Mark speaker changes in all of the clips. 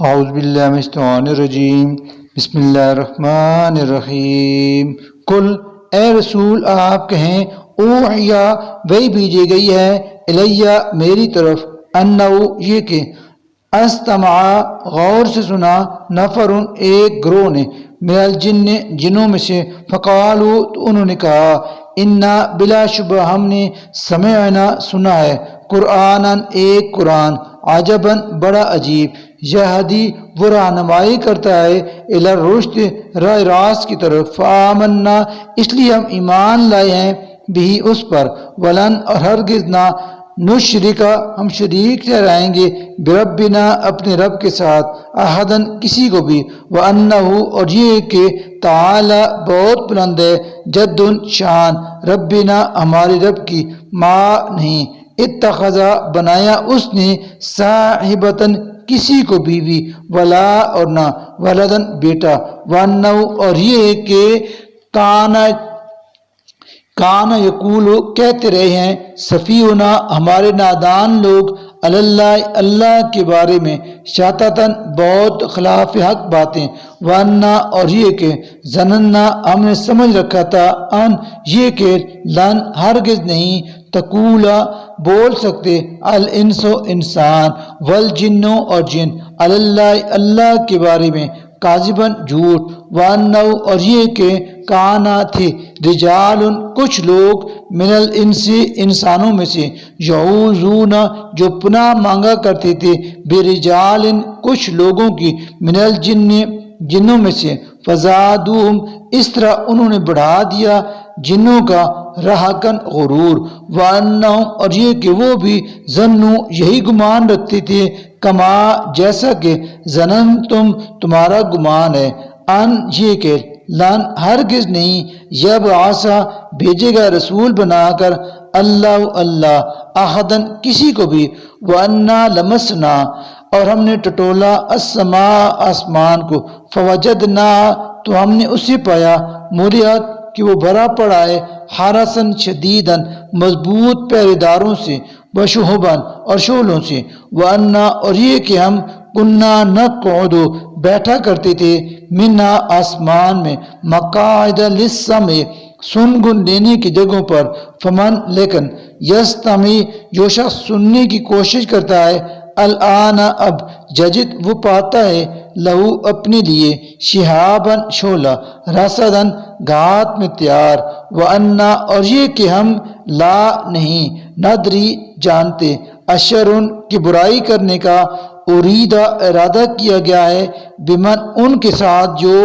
Speaker 1: اعوذ باللہ من الشیطان الرجیم بسم اللہ الرحمن الرحیم قل اے رسول آپ کہیں اوحیا وہی بھیجی گئی ہے الیہ میری طرف انہو یہ کہ استمع غور سے سنا نفر ایک گروہ نے من الجن جنوں میں سے فقالو تو انہوں نے کہا انا بلا شبہ ہم نے سمعنا سنا ہے قرآناً ایک قرآن عجباً بڑا عجیب یہدی وہ رہنمائی کرتا ہے الی الرشد راہ راست کی طرف فآمنا اس لیے ہم ایمان لائے ہیں بھی اس پر ولن اور ہرگز نہ نشرکا ہم شریک ٹھہرائیں گے بربنا اپنے رب کے ساتھ احدن کسی کو بھی وانہو اور یہ کہ تعالی بہت بلند ہے جد شان ربنا ہمارے رب کی ما نہیں اتخذا بنایا اس نے صاحبتن کسی کو بیوی ولا اور نہ ولدن بیٹا وانہو اور یہ کہ کانا یقولو کہتے رہے ہیں سفیہنا ہمارے نادان لوگ اللہ اللہ کے بارے میں شاتتاً بہت خلاف حق باتیں وانا اور یہ کہ ظننا ہم نے سمجھ رکھا تھا ان یہ کہ لن ہرگز نہیں تقولا بول سکتے الانسو انسان والجنو اور جن اللہ اللہ کے بارے میں کاذباً جھوٹ وانو اور یہ کہ کانا تھے رجال کچھ لوگ من الانس انسانوں میں سے یعوذون جو پناہ مانگا کرتے تھے برجال کچھ لوگوں کی من الجن جنوں میں سے فزادوہم اس طرح انہوں نے بڑھا دیا جنوں کا رہقن غرور وانہم اور یہ کہ وہ بھی ظنوا یہی گمان رکھتے تھے کما جیسا کہ ظننتم تمہارا گمان ہے ان یہ کہ لن ہرگز نہیں یبعثا بھیجے گا رسول بنا کر اللہ احدن کسی کو بھی وانا لمسنا اور ہم نے ٹٹولا السماء آسمان کو فوجدنا تو ہم نے اسے پایا مریت کہ وہ بھرا پڑا ہے حرسن شدیدن مضبوط پہرے داروں سے وشہبن اور شعلوں سے وانا اور یہ کہ ہم کننا نقعد بیٹھا کرتے تھے منا آسمان میں مقاعد للسمع سن گن لینے کی جگہوں پر فمن لیکن یستمع جو شخص سننے کی کوشش کرتا ہے الآن اب ججد وہ پاتا ہے لہو اپنے لیے شہابن شعلہ رسدن گھات میں تیار وانا اور یہ کہ ہم لا نہیں ندری جانتے اشرن کی برائی کرنے کا اریدہ ارادہ کیا گیا ہے بمن ان کے ساتھ جو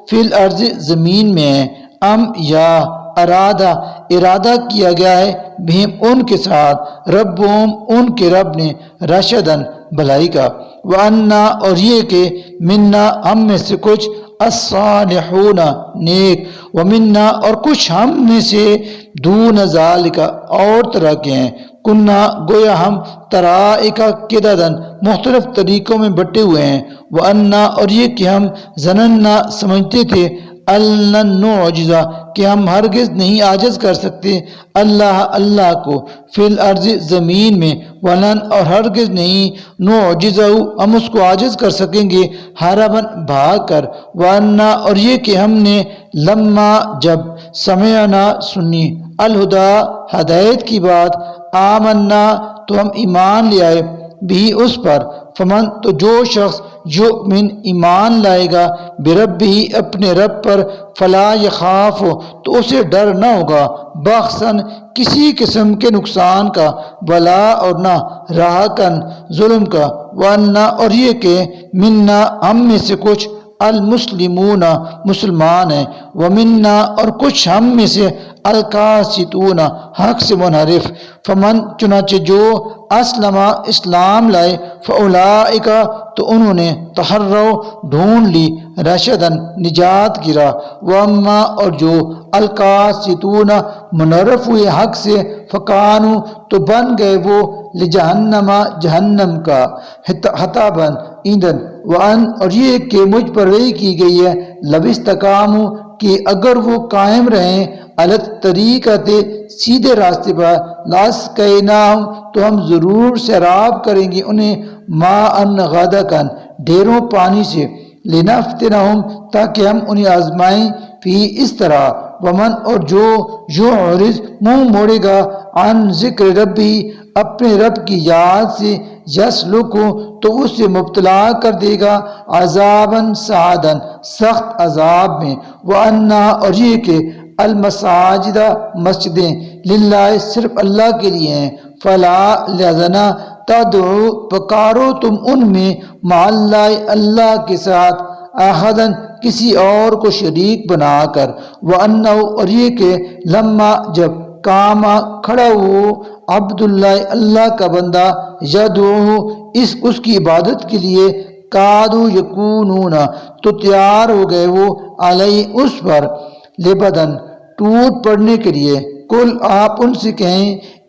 Speaker 1: فی الارض زمین میں ہیں ام یا ارادہ کیا گیا ہے بہم ان کے ساتھ ربهم ان کے رب نے رشدن بھلائی کا وانا اور یہ کہ منا ہم میں سے کچھ الصالحون نیک ومنا اور کچھ ہم میں سے دون ذالک اور طرح کے ہیں کنہ گویا ہم طرائقہ قددن مختلف طریقوں میں بٹے ہوئے ہیں وانا اور یہ کہ ہم ظننا سمجھتے تھے الن نعجزہ کہ ہم ہرگز نہیں عاجز کر سکتے اللہ کو فی الارض زمین میں ولن اور ہرگز نہیں نعجزہ ہم اس کو عاجز کر سکیں گے ہربن بھاگ کر وانا اور یہ کہ ہم نے لما جب سمعنا سنی الہدا ہدایت کی بات آمنا تو ہم ایمان لے آئے بھی اس پر فمن تو جو شخص یؤمن ایمان لائے گا برب ہی اپنے رب پر فلا یخاف تو اسے ڈر نہ ہوگا بخسن کسی قسم کے نقصان کا ولا اور نہ راہکن ظلم کا وانا اور یہ کہ منا ہم میں سے کچھ المسلمون مسلمان ہیں ومنا اور کچھ ہم میں سے القاسطون حق سے منحرف فمن چنانچہ جو اسلم اسلام لائے فاولئک تو انہوں نے تحروا ڈھونڈ لی رشدن نجات کی راہ واما اور جو القاسطون منحرف ہوئے حق سے فکانو تو بن گئے وہ لجہنم جہنم کا حطباً ایندھن وان اور یہ کہ مجھ پر وحی کی گئی ہے لبستقاموا کہ اگر وہ قائم رہیں علت طریقت سیدھے راستے پر لاسقیناہم تو ہم ضرور سیراب کریں گے انہیں ما ان غدقن ڈھیروں پانی سے، لنفتنہم تاکہ ہم انہیں آزمائیں، فی اس طرح، ومن اور جو یعرض منہ موڑے گا، عن ذکر ربی اپنے رب کی یاد سے، یسلکو تو اسے مبتلا کر دے گا، عذاباً صعداً سخت عذاب میں، وَأَنَّا اور یہ کہ المساجد مسجدیں للہ صرف اللہ کے لیے ہیں، فلا لہذا تدعو پکارو تم ان میں مع اللہ اللہ کے ساتھ احدن کسی اور کو شریک بنا کر، وَأَنَّهُ اور یہ کہ لما جب کاما کھڑا ہو عبداللہ اللہ کا بندہ، یدعو اس کی عبادت کے لیے، کادو یکونون تو تیار ہو گئے وہ، علیہ اس پر، لبدن ٹوٹ پڑنے کے لیے، کل آپ ان سے کہیں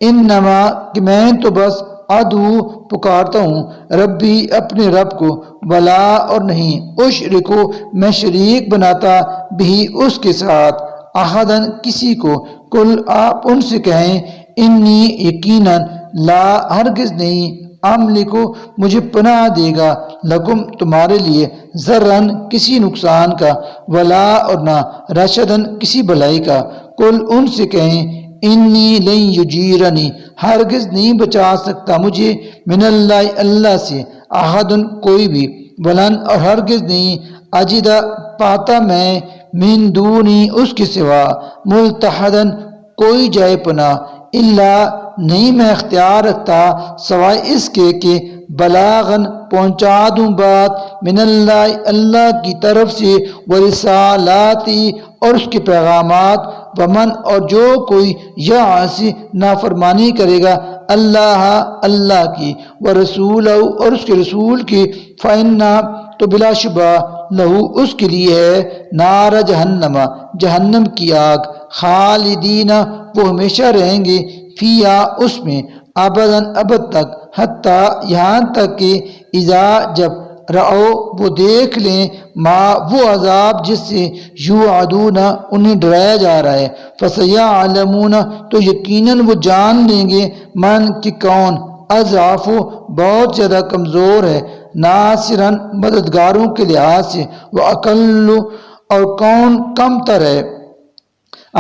Speaker 1: انما کہ میں تو بس ادعو پکارتا ہوں ربی اپنے رب کو، ولا اور نہیں اشرکو میں شریک بناتا بھی اس کے ساتھ، احدن کسی کو، کل آپ ان سے کہیں انی یقیناً لا ہرگز نہیں املکو مجھے پناہ دے گا لکم تمہارے لیے ذرن کسی نقصان کا، ولا اور نہ رشدن کسی بھلائی کا، کل ان سے کہیں انی لن یجیرنی ہرگز نہیں بچا سکتا مجھے من اللہ اللہ سے احدن کوئی بھی، ولن اور ہرگز نہیں اجدہ پاتا میں من دونی اس کے سوا ملتحدن کوئی جائے پناہ، الا نہیں میں اختیار رکھتا سوائے اس کے کہ بلاغن پہنچا دوں بات من اللہ اللہ کی طرف سے، ورسالاتی اور اس کے پیغامات، ومن اور جو کوئی یعصی نافرمانی کرے گا اللہ اللہ کی، ورسولہ اور اس کے رسول کی، فإنہ تو بلا شبہ لہو اس کے لیے ہے نار جہنم جہنم کی آگ، خالدین وہ ہمیشہ رہیں گے، فیہا اس میں، ابداً ابد تک، حتیٰ یہاں تک کہ اذا جب رأو وہ دیکھ لیں ما وہ عذاب جس سے یوعدون انہیں ڈرایا جا رہا ہے، فسیعلمون تو یقیناً وہ جان لیں گے من کہ کون اضعف بہت زیادہ کمزور ہے، ناصرن مددگاروں کے لحاظ سے، واقل اور کون کم تر ہے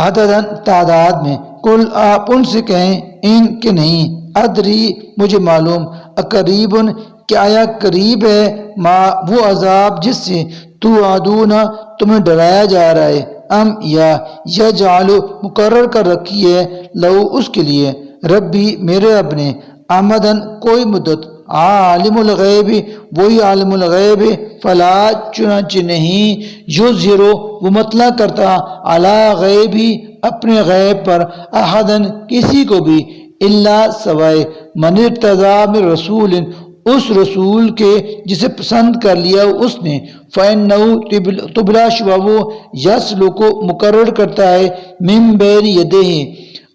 Speaker 1: عددن تعداد میں، کل آپ ان سے کہیں ان کے نہیں ادری مجھے معلوم، اقریبن کہ آیا قریب ہے ما وہ عذاب جس سے توعدون تمہیں ڈرایا جا رہا ہے، ام یا یجعل مقرر کر رکھی ہے لو اس کے لیے ربی میرے رب نے امدن کوئی مدت، عالم الغیب وہی عالم الغیب، فلا چنانچہ نہیں یظہر وہ مطلع کرتا علی غیبی اپنے غیب پر، احدن کسی کو بھی، الا سوائے من ارتضی من رسول اس رسول کے جسے پسند کر لیا اس نے، فإنہ تو بلا شبہ وہ یسلک مقرر کرتا ہے من بین یدیہ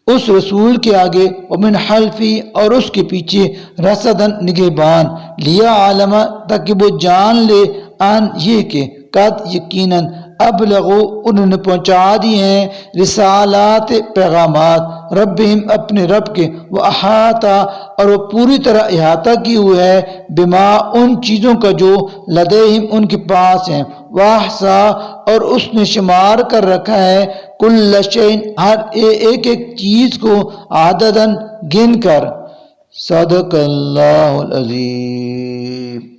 Speaker 1: اس رسول کے آگے، ومن خلفی اور اس کے پیچھے، رصدن نگہبان، لیا عالم تاکہ وہ جان لے، ان یہ کہ قد یقیناً ابلغو انہوں نے پہنچا دی ہیں رسالات پیغامات، ربہم اپنے رب کے، وہ احاطہ اور وہ پوری طرح احاطہ کی ہوئی ہے، بما ان چیزوں کا جو لدیہم ان کے پاس ہیں، واحصا اور اس نے شمار کر رکھا ہے کل شیء ہر ایک چیز کو عددن گن کر، صدق اللہ العظیم۔